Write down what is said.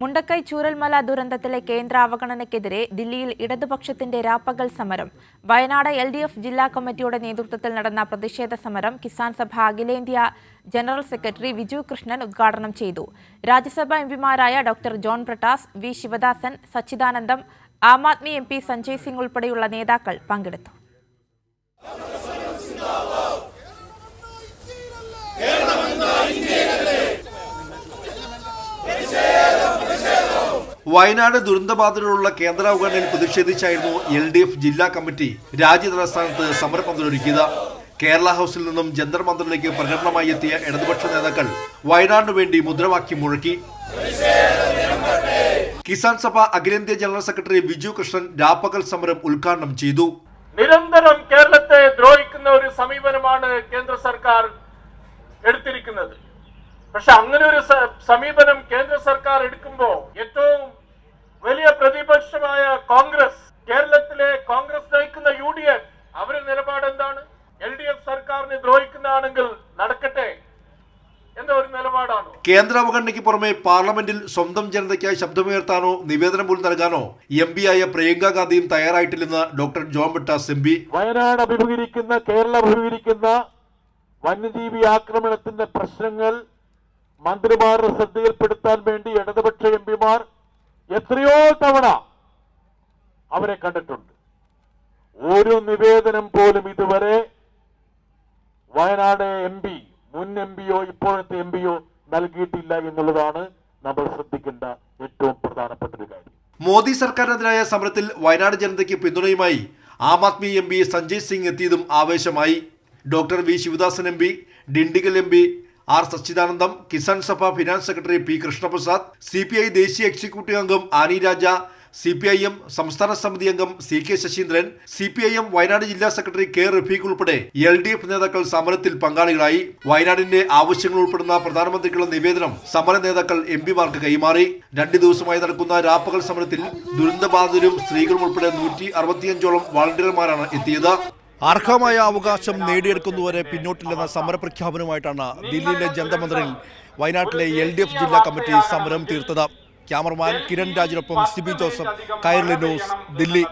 മുണ്ടക്കൈ ചൂരൽമല ദുരന്തത്തിലെ കേന്ദ്ര അവഗണനയ്ക്കെതിരെ ദില്ലിയിൽ ഇടതുപക്ഷത്തിന്റെ രാപ്പകൽ സമരം. വയനാട് LDF ജില്ലാ കമ്മിറ്റിയുടെ നേതൃത്വത്തിൽ നടന്ന പ്രതിഷേധ സമരം കിസാൻ സഭ അഖിലേന്ത്യാ ജനറൽ സെക്രട്ടറി വിജു കൃഷ്ണൻ ഉദ്ഘാടനം ചെയ്തു. രാജ്യസഭാ എംപിമാരായ doctor John Brittas, V Sivadasan, Sachidanandam, Aam Aadmi MP Sanjay Singh ഉൾപ്പെടെയുള്ള നേതാക്കൾ പങ്കെടുത്തു. വയനാട് ദുരന്തബാധിതരുള്ള കേന്ദ്ര അവഗണനയിൽ പ്രതിഷേധിച്ചായിരുന്നു LDF ജില്ലാ കമ്മിറ്റി രാജ്യതലസ്ഥാനത്ത് സമരപന്തലൊരുക്കിയത്. കേരള ഹൌസിൽ നിന്നും ജന്തർ മന്ദിറിലേക്ക് പ്രകടനമായി എത്തിയ ഇടതുപക്ഷ നേതാക്കൾ വയനാടിനു വേണ്ടി മുദ്രാവാക്യം മുഴക്കി. കിസാൻ സഭ അഖിലേന്ത്യാ ജനറൽ സെക്രട്ടറി വിജു കൃഷ്ണൻ രാപ്പകൽ സമരം ഉദ്ഘാടനം ചെയ്തു. നിരന്തരം കേരളത്തെ ദ്രോഹിക്കുന്ന ഒരു സമീപനമാണ് കേന്ദ്ര സർക്കാർ എടുത്തിരിക്കുന്നത്. പക്ഷെ അങ്ങനെ ഒരു സമീപനം കേന്ദ്ര സർക്കാർ എടുക്കുമ്പോൾ ഏറ്റവും വലിയ പ്രതിപക്ഷമായ കോൺഗ്രസ്, കേരളത്തിലെ കോൺഗ്രസ് നയിക്കുന്ന UDF, അവരുടെ നിലപാട് എന്താണ്? LDF സർക്കാരിനെ ദ്രോഹിക്കുന്നതാണെങ്കിൽ നടക്കട്ടെ എന്ന ഒരു നിലപാടാണ്. കേന്ദ്ര അവഗണനയ്ക്ക് പുറമെ പാർലമെന്റിൽ സ്വന്തം ജനതയ്ക്കായി ശബ്ദമുയർത്താനോ നിവേദനം പോലും നൽകാനോ MP ആയ പ്രിയങ്ക ഗാന്ധിയും തയ്യാറായിട്ടില്ലെന്ന് ഡോക്ടർ ജോൺ ബ്രിട്ടാസ് MP. വയനാട് അഭിമുഖീകരിക്കുന്ന, കേരളം അഭിമുഖീകരിക്കുന്ന വന്യജീവി ആക്രമണത്തിന്റെ പ്രശ്നങ്ങൾ മന്ത്രിമാരുടെ ശ്രദ്ധയിൽപ്പെടുത്താൻ വേണ്ടി ഇടതുപക്ഷ MPമാർ എത്രയോ തവണ അവരെ കണ്ടിട്ടുണ്ട്. ഒരു നിവേദനം പോലും ഇതുവരെ വയനാട് MP, മുൻ MPയോ ഇപ്പോഴത്തെ MPയോ നൽകിയിട്ടില്ല എന്നുള്ളതാണ് നമ്മൾ ശ്രദ്ധിക്കേണ്ട ഏറ്റവും പ്രധാനപ്പെട്ട ഒരു കാര്യം. മോദി സർക്കാരിനെതിരായ സമരത്തിൽ വയനാട് ജനതയ്ക്ക് പിന്തുണയുമായി ആം ആദ്മി MP സഞ്ജയ് സിംഗ് എത്തിയതും ആവേശമായി. Doctor V Sivadasan MP, Dindigul MP, R സച്ചിദാനന്ദം, Kisan Sabha finance secretary P Krishnaprasad, CPI ദേശീയ എക്സിക്യൂട്ടീവ് അംഗം ആനി രാജ, CPIM സംസ്ഥാന സമിതി അംഗം CK ശശീന്ദ്രൻ, CPIM വയനാട് ജില്ലാ സെക്രട്ടറി K റഫീഖ് ഉൾപ്പെടെ LDF നേതാക്കൾ സമരത്തിൽ പങ്കാളികളായി. വയനാടിന്റെ ആവശ്യങ്ങൾ ഉൾപ്പെടുന്ന പ്രധാനമന്ത്രിക്കുള്ള നിവേദനം സമര നേതാക്കൾ MPമാർക്ക് കൈമാറി. 2 ദിവസമായി നടക്കുന്ന രാപ്പകൽ സമരത്തിൽ ദുരന്തബാധിതരും സ്ത്രീകളും ഉൾപ്പെടെ 165ഓളം വളണ്ടിയർമാരാണ് എത്തിയത്. അർഹമായ അവകാശം നേടിയെടുക്കുന്നവരെ പിന്നോട്ടില്ലെന്ന സമരപ്രഖ്യാപനവുമായിട്ടാണ് ദില്ലിയിലെ ജന്തർ മന്ദിറിൽ വയനാട്ടിലെ LDF ജില്ലാ കമ്മിറ്റി സമരം തീർത്തത്. ക്യാമറമാൻ കിരൺ രാജിനൊപ്പം സിബി ജോസഫ്, കൈരളി ന്യൂസ്, ദില്ലി.